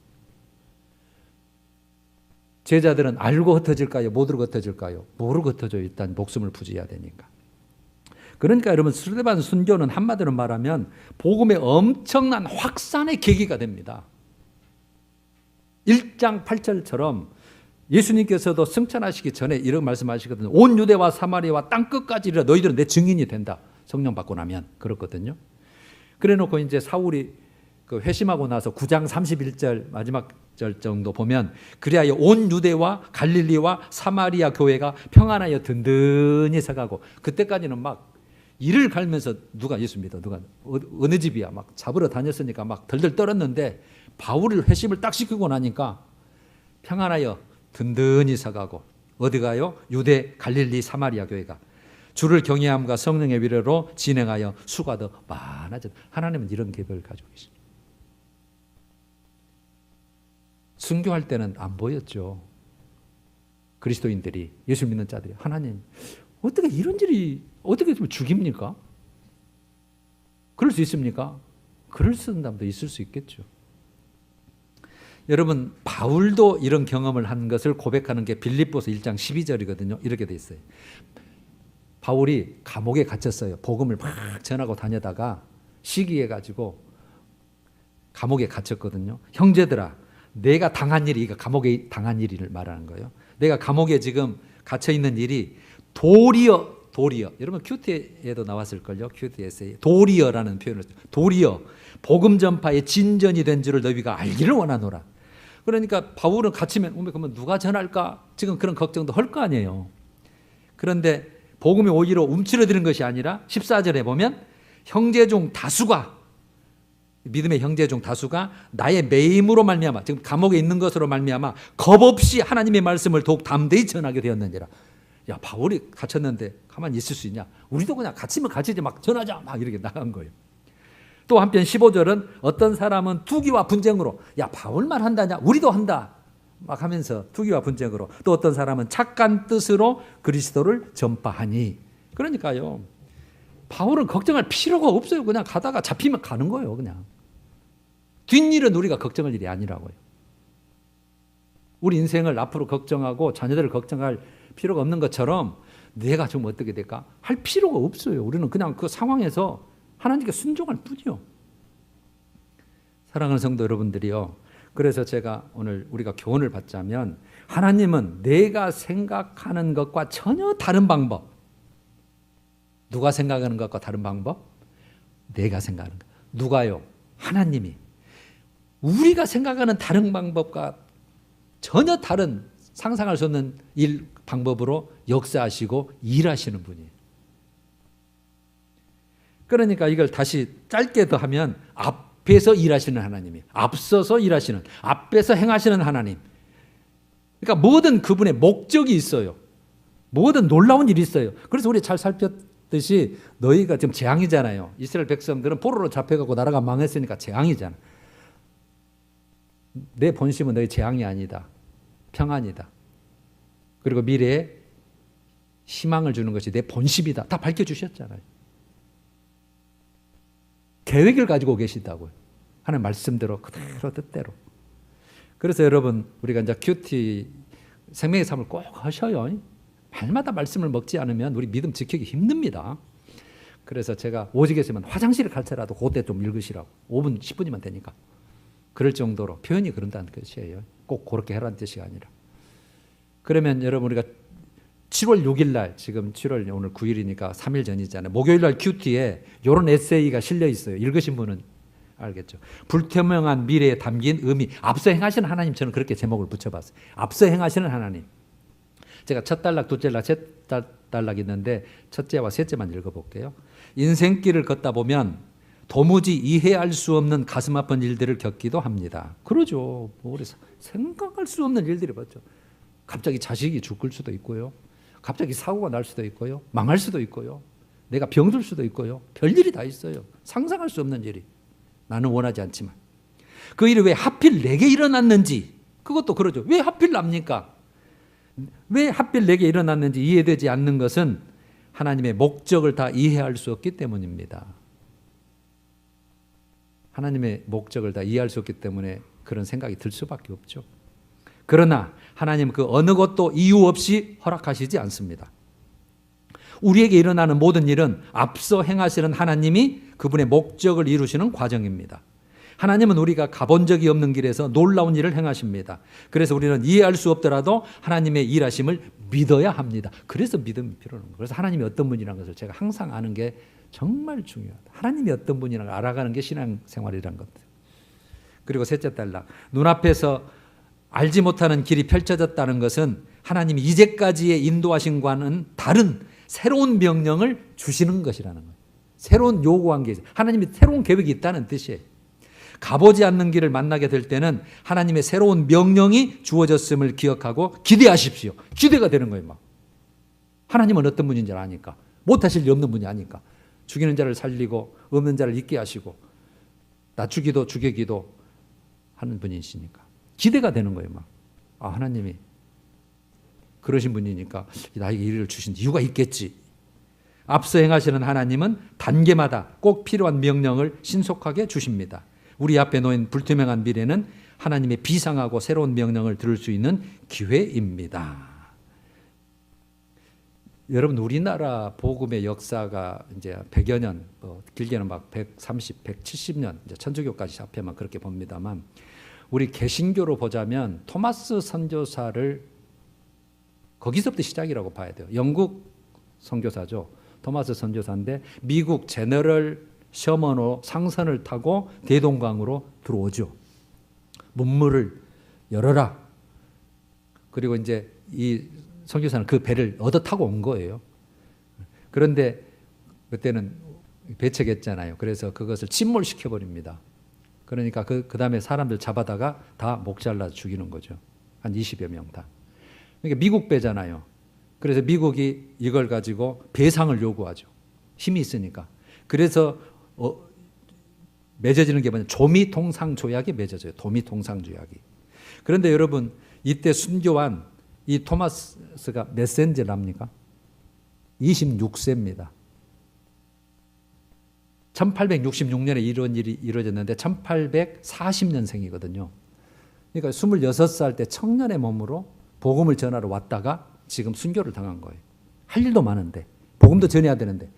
제자들은 알고 흩어질까요, 모르고 흩어질까요? 모르고 흩어져. 일단 목숨을 부지해야 되니까. 그러니까 여러분, 스데반 순교는 한마디로 말하면 복음의 엄청난 확산의 계기가 됩니다. 1장 8절처럼 예수님께서도 승천하시기 전에 이런 말씀하시거든요. 온 유대와 사마리아와 땅끝까지 이르러 너희들은 내 증인이 된다. 성령 받고 나면 그렇거든요. 그래놓고 이제 사울이 그 회심하고 나서 9장 31절 마지막 절 정도 보면 그리하여 온 유대와 갈릴리와 사마리아 교회가 평안하여 든든히 서가고, 그때까지는 막 이를 갈면서 누가 예수 믿어, 누가 어느 집이야 막 잡으러 다녔으니까 막 덜덜 떨었는데 바울을 회심을 딱 시키고 나니까 평안하여 든든히 서가고, 어디 가요? 유대, 갈릴리, 사마리아 교회가 주를 경외함과 성령의 위로로 진행하여 수가 더 많아져. 하나님은 이런 계획을 가지고 계십니다. 순교할 때는 안 보였죠. 그리스도인들이, 예수 믿는 자들이 하나님 어떻게 이런 일이 어떻게 죽입니까? 그럴 수 있습니까? 그럴 사람도 있을 수 있겠죠. 여러분, 바울도 이런 경험을 한 것을 고백하는 게 빌립보서 1장 12절이거든요. 이렇게 돼 있어요. 바울이 감옥에 갇혔어요. 복음을 막 전하고 다니다가 시기해가지고 감옥에 갇혔거든요. 형제들아, 내가 당한 일이, 이거 감옥에 당한 일을 말하는 거예요. 내가 감옥에 지금 갇혀 있는 일이 도리어. 여러분 큐티에도 나왔을걸요. 큐티 에세이. 도리어라는 표현을 써요. 도리어. 복음 전파의 진전이 된 줄을 너희가 알기를 원하노라. 그러니까 바울은 갇히면 그러면 누가 전할까? 지금 그런 걱정도 할 거 아니에요. 그런데 복음이 오히려 움츠러드는 것이 아니라 14절에 보면 형제 중 다수가, 믿음의 형제 중 다수가 나의 매임으로 말미암아, 지금 감옥에 있는 것으로 말미암아 겁 없이 하나님의 말씀을 더욱 담대히 전하게 되었느니라. 야, 바울이 갇혔는데 가만히 있을 수 있냐? 우리도 그냥 갇히면 갇히지 막 전하자 막 이렇게 나간 거예요. 또 한편 15절은 어떤 사람은 투기와 분쟁으로, 야, 바울만 한다냐? 우리도 한다 막 하면서 투기와 분쟁으로, 또 어떤 사람은 착한 뜻으로 그리스도를 전파하니. 그러니까요, 바울은 걱정할 필요가 없어요. 그냥 가다가 잡히면 가는 거예요. 그냥 뒷일은 우리가 걱정할 일이 아니라고요. 우리 인생을 앞으로 걱정하고 자녀들을 걱정할 필요가 없는 것처럼 내가 좀 어떻게 될까 할 필요가 없어요. 우리는 그냥 그 상황에서 하나님께 순종할 뿐이요. 사랑하는 성도 여러분들이요, 그래서 제가 오늘 우리가 교훈을 받자면, 하나님은 내가 생각하는 것과 전혀 다른 방법. 누가 생각하는 것과 다른 방법? 내가 생각하는 것. 누가요? 하나님이. 우리가 생각하는 다른 방법과 전혀 다른, 상상할 수 없는 방법으로 역사하시고 일하시는 분이에요. 그러니까 이걸 다시 짧게 더 하면 앞에서 일하시는 하나님이, 앞서서 일하시는, 앞에서 행하시는 하나님. 그러니까 모든 그분의 목적이 있어요. 모든 놀라운 일이 있어요. 그래서 우리 잘 살폈듯이 너희가 지금 재앙이잖아요. 이스라엘 백성들은 포로로 잡혀가고 나라가 망했으니까 재앙이잖아. 내 본심은 너희 재앙이 아니다. 평안이다. 그리고 미래에 희망을 주는 것이 내 본심이다. 다 밝혀주셨잖아요. 계획을 가지고 계시다고요. 하나님 말씀대로 그대로 뜻대로. 그래서 여러분, 우리가 이제 큐티 생명의 삶을 꼭 하셔요. 말마다 말씀을 먹지 않으면 우리 믿음 지키기 힘듭니다. 그래서 제가 오직 있으면 화장실을 갈 때라도 그때 좀 읽으시라고. 5분 10분이면 되니까. 그럴 정도로 표현이 그런다는 뜻이에요. 꼭 그렇게 해라는 뜻이 아니라. 그러면 여러분, 우리가 7월 6일 날, 지금 7월 오늘 9일이니까 3일 전이잖아요. 목요일 날 큐티에 이런 에세이가 실려 있어요. 읽으신 분은 알겠죠. 불투명한 미래에 담긴 의미. 앞서 행하시는 하나님, 저는 그렇게 제목을 붙여봤어요. 앞서 행하시는 하나님. 제가 첫 단락, 둘째 단락, 셋 단락 있는데 첫째와 셋째만 읽어볼게요. 인생길을 걷다 보면 도무지 이해할 수 없는 가슴 아픈 일들을 겪기도 합니다. 그러죠. 우리 생각할 수 없는 일들이 맞죠. 갑자기 자식이 죽을 수도 있고요. 갑자기 사고가 날 수도 있고요. 망할 수도 있고요. 내가 병들 수도 있고요. 별일이 다 있어요. 상상할 수 없는 일이. 나는 원하지 않지만. 그 일이 왜 하필 내게 일어났는지, 그것도 그러죠. 왜 하필 납니까? 왜 하필 내게 일어났는지 이해되지 않는 것은 하나님의 목적을 다 이해할 수 없기 때문입니다. 하나님의 목적을 다 이해할 수 없기 때문에 그런 생각이 들 수밖에 없죠. 그러나 하나님은 그 어느 것도 이유 없이 허락하시지 않습니다. 우리에게 일어나는 모든 일은 앞서 행하시는 하나님이 그분의 목적을 이루시는 과정입니다. 하나님은 우리가 가본 적이 없는 길에서 놀라운 일을 행하십니다. 그래서 우리는 이해할 수 없더라도 하나님의 일하심을 믿어야 합니다. 그래서 믿음이 필요한 거예요. 그래서 하나님이 어떤 분이라는 것을 제가 항상 아는 게 정말 중요하다. 하나님이 어떤 분이라는 걸 알아가는 게 신앙생활이라는 것. 그리고 셋째 단락, 눈앞에서 알지 못하는 길이 펼쳐졌다는 것은 하나님이 이제까지의 인도하신과는 다른 새로운 명령을 주시는 것이라는 거예요. 새로운 요구한 게 있어요. 하나님이 새로운 계획이 있다는 뜻이에요. 가보지 않는 길을 만나게 될 때는 하나님의 새로운 명령이 주어졌음을 기억하고 기대하십시오. 기대가 되는 거예요. 막. 하나님은 어떤 분인지 아니까. 못하실 리 없는 분이 아니까. 죽이는 자를 살리고 없는 자를 있게 하시고 낮추기도 죽이기도 하는 분이시니까. 기대가 되는 거예요. 막. 아, 하나님이 그러신 분이니까 나에게 일을 주신 이유가 있겠지. 앞서 행하시는 하나님은 단계마다 꼭 필요한 명령을 신속하게 주십니다. 우리 앞에 놓인 불투명한 미래는 하나님의 비상하고 새로운 명령을 들을 수 있는 기회입니다. 여러분, 우리나라 복음의 역사가 이제 100여 년, 길게는 막 130, 170년, 이제 천주교까지 합하면 그렇게 봅니다만, 우리 개신교로 보자면 토마스 선교사를 거기서부터 시작이라고 봐야 돼요. 영국 선교사죠. 토마스 선교사인데 미국 제너럴 셔먼으로 상선을 타고 대동강으로 들어오죠. 문물을 열어라. 그리고 이제 이 선교사는 그 배를 얻어 타고 온 거예요. 그런데 그때는 배척했잖아요. 그래서 그것을 침몰시켜 버립니다. 그러니까 그 다음에 사람들 잡아다가 다 목 잘라 죽이는 거죠. 한 20여 명 다. 그러니까 미국 배잖아요. 그래서 미국이 이걸 가지고 배상을 요구하죠. 힘이 있으니까. 그래서 맺어지는 게 뭐냐? 조미통상조약이 맺어져요. 도미통상조약이. 그런데 여러분, 이때 순교한 이 토마스가 몇 세인지 압니까? 26세입니다. 1866년에 이런 일이 이루어졌는데 1840년생이거든요. 그러니까 26살 때 청년의 몸으로 복음을 전하러 왔다가 지금 순교를 당한 거예요. 할 일도 많은데 복음도 전해야 되는데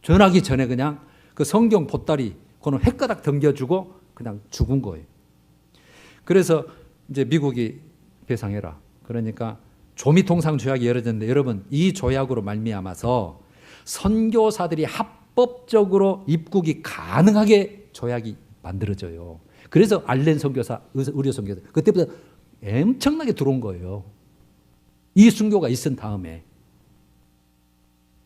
전하기 전에 그냥 그 성경 보따리 그거는 헷가닥 덤겨주고 그냥 죽은 거예요. 그래서 이제 미국이 배상해라. 그러니까 조미통상 조약이 열어졌는데 여러분, 이 조약으로 말미암아서 선교사들이 합법적으로 입국이 가능하게 조약이 만들어져요. 그래서 알렌 선교사, 의료 선교사 그때부터 엄청나게 들어온 거예요. 이 순교가 있은 다음에.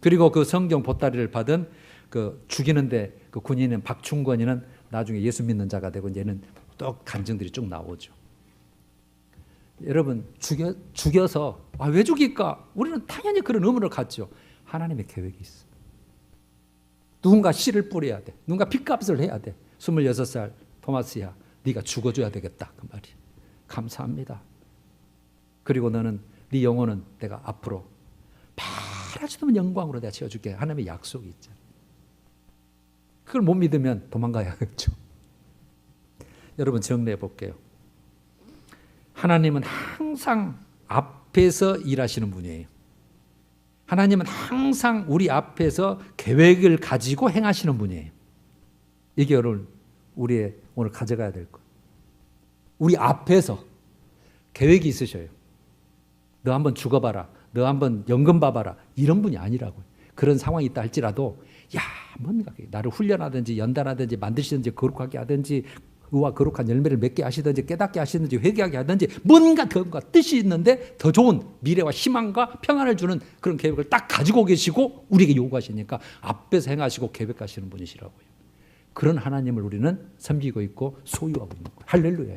그리고 그 성경 보따리를 받은 그 죽이는데 그 군인은 박충권이는 나중에 예수 믿는 자가 되고 얘는 또 간증들이 쭉 나오죠. 여러분, 죽여서 왜 죽일까? 우리는 당연히 그런 의문을 갖죠. 하나님의 계획이 있어. 누군가 씨를 뿌려야 돼. 누군가 핏값을 해야 돼. 26살 토마스야, 네가 죽어줘야 되겠다. 그 말이. 감사합니다. 그리고 너는 네 영혼은 내가 앞으로 바라지도 않는 영광으로 내가 채워줄게. 하나님의 약속이 있잖아. 그걸 못 믿으면 도망가야겠죠. 여러분, 정리해 볼게요. 하나님은 항상 앞에서 일하시는 분이에요. 하나님은 항상 우리 앞에서 계획을 가지고 행하시는 분이에요. 이게 여러분, 우리의 오늘 가져가야 될 것. 우리 앞에서 계획이 있으셔요. 너 한번 죽어봐라. 너 한번 연금 봐봐라. 이런 분이 아니라고요. 그런 상황이 있다 할지라도 뭔가 나를 훈련하든지 연단하든지 만드시든지 거룩하게 하든지 의와 거룩한 열매를 맺게 하시든지 깨닫게 하시든지 회개하게 하든지 뭔가 뜻이 있는데 더 좋은 미래와 희망과 평안을 주는 그런 계획을 딱 가지고 계시고 우리에게 요구하시니까 앞에서 행하시고 계획하시는 분이시라고요. 그런 하나님을 우리는 섬기고 있고 소유하고 있는 거예요. 할렐루야.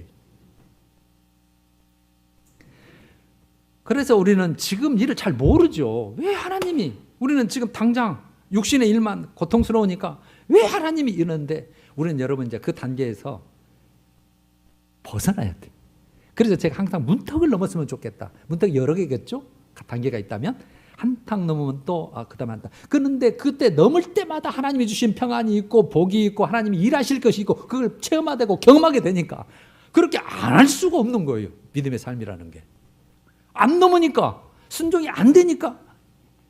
그래서 우리는 지금 일을 잘 모르죠. 왜 하나님이, 우리는 지금 당장 육신의 일만 고통스러우니까 왜 하나님이 이러는데 우리는 여러분 이제 그 단계에서 벗어나야 돼. 그래서 제가 항상 문턱을 넘었으면 좋겠다. 문턱이 여러 개겠죠? 단계가 있다면 한탕 넘으면 또 그다음에 한탕. 그런데 그때 넘을 때마다 하나님이 주신 평안이 있고 복이 있고 하나님이 일하실 것이 있고 그걸 체험하고 경험하게 되니까 그렇게 안 할 수가 없는 거예요. 믿음의 삶이라는 게. 안 넘으니까 순종이 안 되니까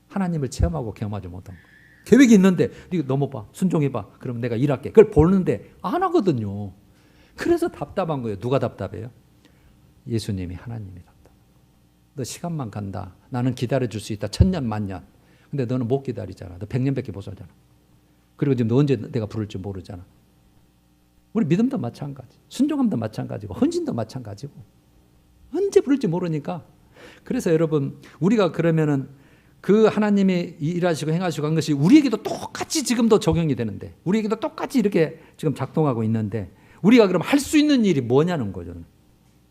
하나님을 체험하고 경험하지 못한 거예요. 계획이 있는데 네가 넘어봐, 순종해봐. 그러면 내가 일할게. 그걸 보는데 안 하거든요. 그래서 답답한 거예요. 누가 답답해요? 예수님이, 하나님이 답답해. 너 시간만 간다. 나는 기다려줄 수 있다. 1000년 만년. 근데 너는 못 기다리잖아. 너 100년밖에 못 살잖아. 그리고 지금 너 언제 내가 부를지 모르잖아. 우리 믿음도 마찬가지, 순종함도 마찬가지고 헌신도 마찬가지고 언제 부를지 모르니까. 그래서 여러분 우리가 그러면은 그 하나님이 일하시고 행하시고 한 것이 우리에게도 똑같이 지금도 적용이 되는데 우리에게도 똑같이 이렇게 지금 작동하고 있는데 우리가 그럼 할 수 있는 일이 뭐냐는 거죠.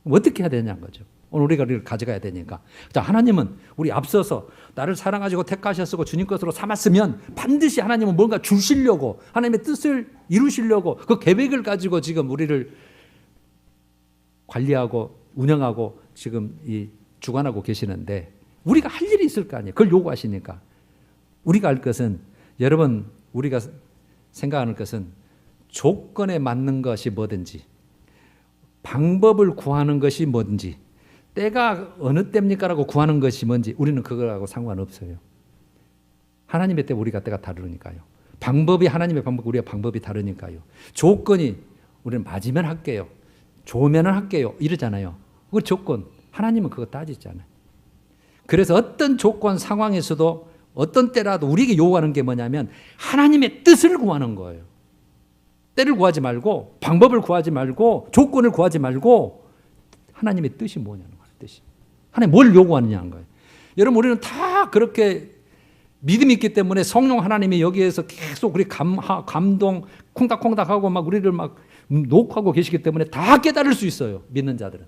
어떻게 해야 되냐는 거죠. 오늘 우리가 이걸 가져가야 되니까. 자, 하나님은 우리 앞서서 나를 사랑하시고 택하셨고 주님 것으로 삼았으면 반드시 하나님은 뭔가 주시려고 하나님의 뜻을 이루시려고 그 계획을 가지고 지금 우리를 관리하고 운영하고 지금 이 주관하고 계시는데 우리가 할 일이 있을 거 아니에요. 그걸 요구하시니까. 우리가 할 것은 여러분 우리가 생각하는 것은 조건에 맞는 것이 뭐든지 방법을 구하는 것이 뭔지 때가 어느 때입니까라고 구하는 것이 뭔지 우리는 그거하고 상관없어요. 하나님의 때 우리가 때가 다르니까요. 방법이 하나님의 방법 우리가 방법이 다르니까요. 조건이 우리는 맞으면 할게요. 좋으면 할게요. 이러잖아요. 그 조건 하나님은 그거 따지지 않아요. 그래서 어떤 조건 상황에서도 어떤 때라도 우리에게 요구하는 게 뭐냐면 하나님의 뜻을 구하는 거예요. 때를 구하지 말고 방법을 구하지 말고 조건을 구하지 말고 하나님의 뜻이 뭐냐는 거예요. 뜻이. 하나님 뭘 요구하느냐는 거예요. 여러분 우리는 다 그렇게 믿음이 있기 때문에 성령 하나님이 여기에서 계속 우리 감동 콩닥콩닥하고 막 우리를 막 녹하고 계시기 때문에 다 깨달을 수 있어요. 믿는 자들은.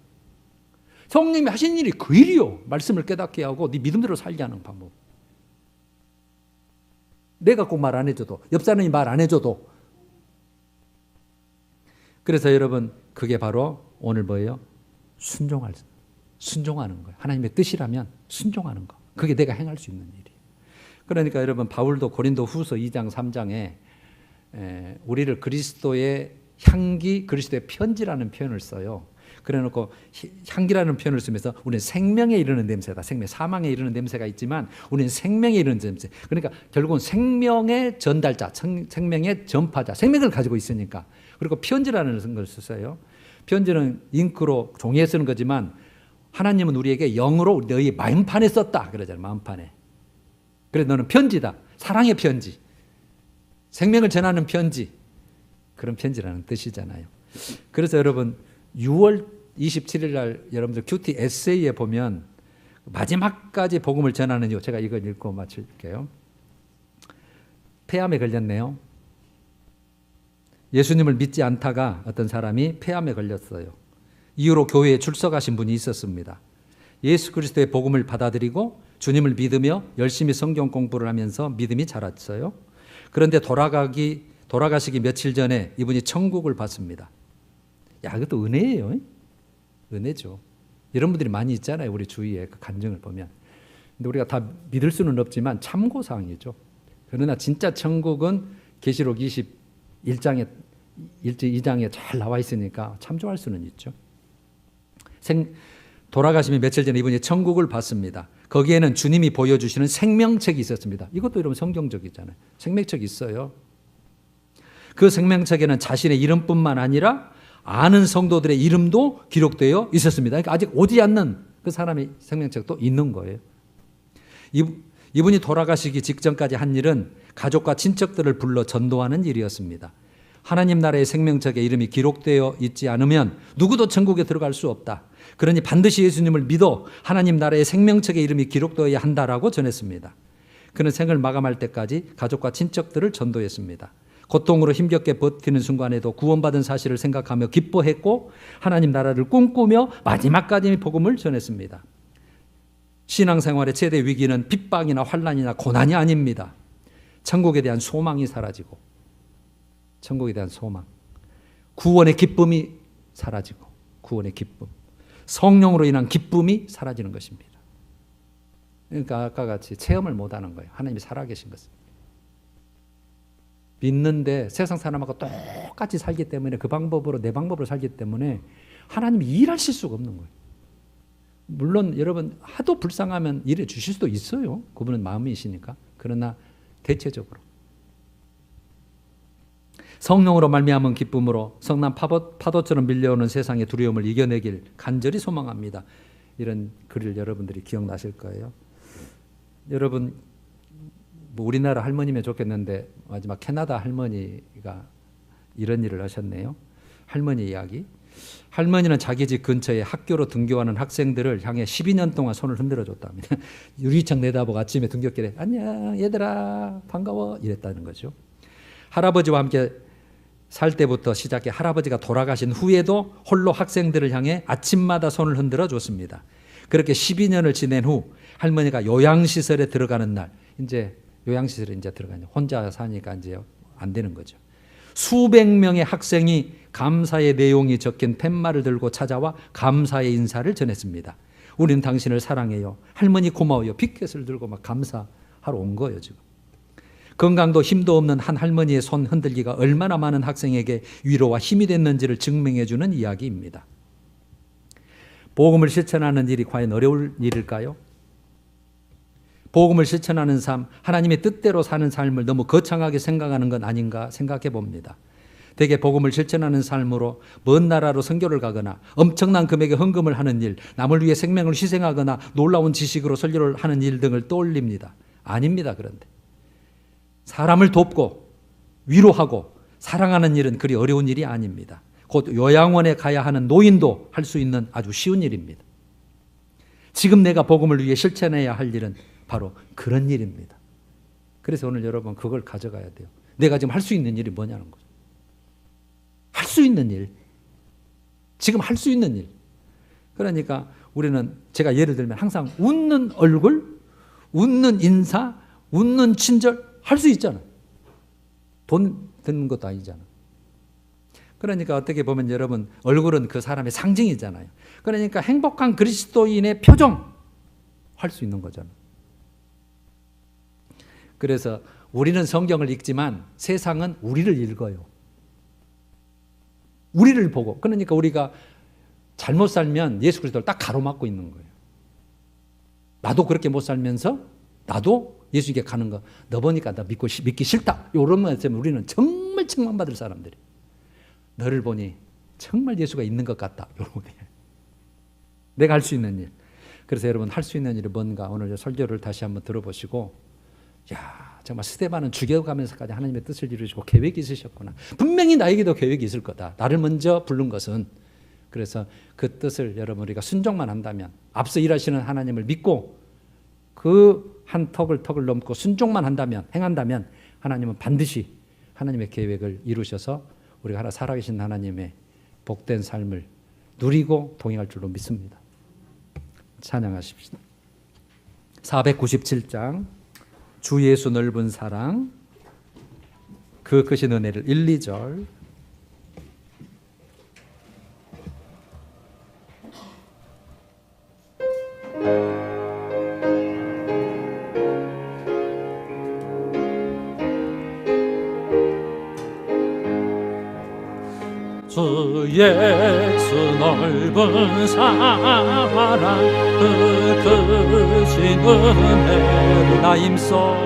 성령님이 하신 일이 그 일이요. 말씀을 깨닫게 하고 네 믿음대로 살게 하는 방법. 내가 꼭 말 안 해줘도 옆 사람이 말 안 해줘도. 그래서 여러분 그게 바로 오늘 뭐예요? 순종하는 거예요. 하나님의 뜻이라면 순종하는 거. 그게 내가 행할 수 있는 일이에요. 그러니까 여러분 바울도 고린도 후서 2장 3장에 우리를 그리스도의 향기, 그리스도의 편지라는 표현을 써요. 그래놓고 향기라는 표현을 쓰면서 우리는 생명에 이르는 냄새다. 사망에 이르는 냄새가 있지만 우리는 생명에 이르는 냄새. 그러니까 결국은 생명의 전달자, 생명의 전파자, 생명을 가지고 있으니까. 그리고 편지라는 걸 썼어요. 편지는 잉크로 종이에 쓰는 거지만 하나님은 우리에게 영으로 너희 마음판에 썼다. 그러잖아요. 마음판에. 그래서 너는 편지다. 사랑의 편지. 생명을 전하는 편지. 그런 편지라는 뜻이잖아요. 그래서 여러분 6월 27일 날 여러분들 큐티 에세이에 보면 마지막까지 복음을 전하는 이유 제가 이걸 읽고 마칠게요. 폐암에 걸렸네요. 예수님을 믿지 않다가 어떤 사람이 폐암에 걸렸어요. 이후로 교회에 출석하신 분이 있었습니다. 예수 그리스도의 복음을 받아들이고 주님을 믿으며 열심히 성경 공부를 하면서 믿음이 자랐어요. 그런데 돌아가시기 며칠 전에 이분이 천국을 봤습니다. 야, 이것도 은혜예요. 은혜죠. 이런 분들이 많이 있잖아요. 우리 주위에 그 간증을 보면. 근데 우리가 다 믿을 수는 없지만 참고사항이죠. 그러나 진짜 천국은 계시록 21장에 2장에 잘 나와 있으니까 참조할 수는 있죠. 돌아가시면 며칠 전에 이분이 천국을 봤습니다. 거기에는 주님이 보여주시는 생명책이 있었습니다. 이것도 여러분 성경적이잖아요. 생명책이 있어요. 그 생명책에는 자신의 이름뿐만 아니라 아는 성도들의 이름도 기록되어 있었습니다. 그러니까 아직 오지 않는 그 사람의 생명책도 있는 거예요. 이분이 돌아가시기 직전까지 한 일은 가족과 친척들을 불러 전도하는 일이었습니다. 하나님 나라의 생명책에 이름이 기록되어 있지 않으면 누구도 천국에 들어갈 수 없다. 그러니 반드시 예수님을 믿어 하나님 나라의 생명책에 이름이 기록되어야 한다라고 전했습니다. 그는 생을 마감할 때까지 가족과 친척들을 전도했습니다. 고통으로 힘겹게 버티는 순간에도 구원받은 사실을 생각하며 기뻐했고 하나님 나라를 꿈꾸며 마지막까지 복음을 전했습니다. 신앙생활의 최대 위기는 핍박이나 환난이나 고난이 아닙니다. 천국에 대한 소망이 사라지고 천국에 대한 소망, 구원의 기쁨이 사라지고 구원의 기쁨, 성령으로 인한 기쁨이 사라지는 것입니다. 그러니까 아까 같이 체험을 못하는 거예요. 하나님이 살아계신 것을. 믿는데 세상 사람하고 똑같이 살기 때문에 그 방법으로 내 방법으로 살기 때문에 하나님이 일하실 수가 없는 거예요. 물론 여러분 하도 불쌍하면 일해 주실 수도 있어요. 그분은 마음이시니까. 그러나 대체적으로 성령으로 말미암은 기쁨으로 성난 파도처럼 밀려오는 세상의 두려움을 이겨내길 간절히 소망합니다. 이런 글을 여러분들이 기억나실 거예요. 여러분 뭐 우리나라 할머니면 좋겠는데 마지막 캐나다 할머니가 이런 일을 하셨네요. 할머니 이야기. 할머니는 자기 집 근처에 학교로 등교하는 학생들을 향해 12년 동안 손을 흔들어 줬답니다. 유리창 내다보고 아침에 등굣길에 안녕 얘들아 반가워 이랬다는 거죠. 할아버지와 함께 살 때부터 시작해 할아버지가 돌아가신 후에도 홀로 학생들을 향해 아침마다 손을 흔들어 줬습니다. 그렇게 12년을 지낸 후 할머니가 요양시설에 들어가는 날, 이제 요양시설에 이제 들어가냐, 혼자 사니까 이제 안 되는 거죠. 수백 명의 학생이 감사의 내용이 적힌 팻말을 들고 찾아와 감사의 인사를 전했습니다. 우리는 당신을 사랑해요. 할머니 고마워요. 빅켓을 들고 막 감사하러 온 거예요, 지금. 건강도 힘도 없는 한 할머니의 손 흔들기가 얼마나 많은 학생에게 위로와 힘이 됐는지를 증명해 주는 이야기입니다. 복음을 실천하는 일이 과연 어려울 일일까요? 복음을 실천하는 삶, 하나님의 뜻대로 사는 삶을 너무 거창하게 생각하는 건 아닌가 생각해 봅니다. 대개 복음을 실천하는 삶으로 먼 나라로 선교를 가거나 엄청난 금액의 헌금을 하는 일, 남을 위해 생명을 희생하거나 놀라운 지식으로 설교를 하는 일 등을 떠올립니다. 아닙니다. 그런데 사람을 돕고 위로하고 사랑하는 일은 그리 어려운 일이 아닙니다. 곧 요양원에 가야 하는 노인도 할 수 있는 아주 쉬운 일입니다. 지금 내가 복음을 위해 실천해야 할 일은 바로 그런 일입니다. 그래서 오늘 여러분 그걸 가져가야 돼요. 내가 지금 할 수 있는 일이 뭐냐는 거죠. 할 수 있는 일. 지금 할 수 있는 일. 그러니까 우리는 제가 예를 들면 항상 웃는 얼굴, 웃는 인사, 웃는 친절 할 수 있잖아요. 돈 드는 것도 아니잖아요. 그러니까 어떻게 보면 여러분 얼굴은 그 사람의 상징이잖아요. 그러니까 행복한 그리스도인의 표정 할 수 있는 거잖아요. 그래서 우리는 성경을 읽지만 세상은 우리를 읽어요. 우리를 보고. 그러니까 우리가 잘못 살면 예수 그리스도를 딱 가로막고 있는 거예요. 나도 그렇게 못 살면서 나도 예수에게 가는 거 너 보니까 나 믿기 싫다. 이런 말 때문에 우리는 정말 책망받을 사람들이. 너를 보니 정말 예수가 있는 것 같다. 이런 거. 내가 할 수 있는 일. 그래서 여러분 할 수 있는 일이 뭔가 오늘 설교를 다시 한번 들어보시고 야 정말 스데반은 죽여가면서까지 하나님의 뜻을 이루시고 계획이 있으셨구나. 분명히 나에게도 계획이 있을 거다. 나를 먼저 부른 것은. 그래서 그 뜻을 여러분 우리가 순종만 한다면 앞서 일하시는 하나님을 믿고 그 한 턱을 넘고 순종만 한다면 행한다면 하나님은 반드시 하나님의 계획을 이루셔서 우리가 하나 살아계신 하나님의 복된 삶을 누리고 동행할 줄로 믿습니다. 찬양하십시다. 497장 주 예수 넓은 사랑 그 크신 은혜를 1, 2절 주 예수 넓은 사랑 그 크신 은혜를 나 힘써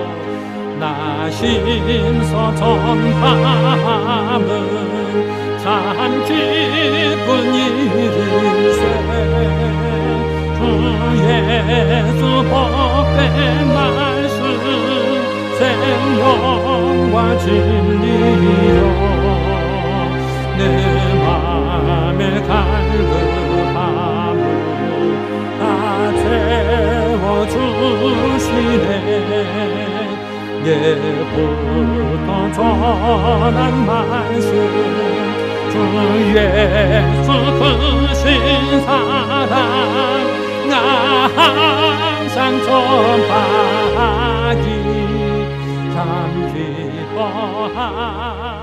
전함은 참 기쁜 일일세 주 예수 복된 말씀 생명과 진리여 내 맘의 갈급함을 다 채워주시네 예부터 전한 말씀 주 예수 크신 사랑 나 항상 전파하기 참 기뻐하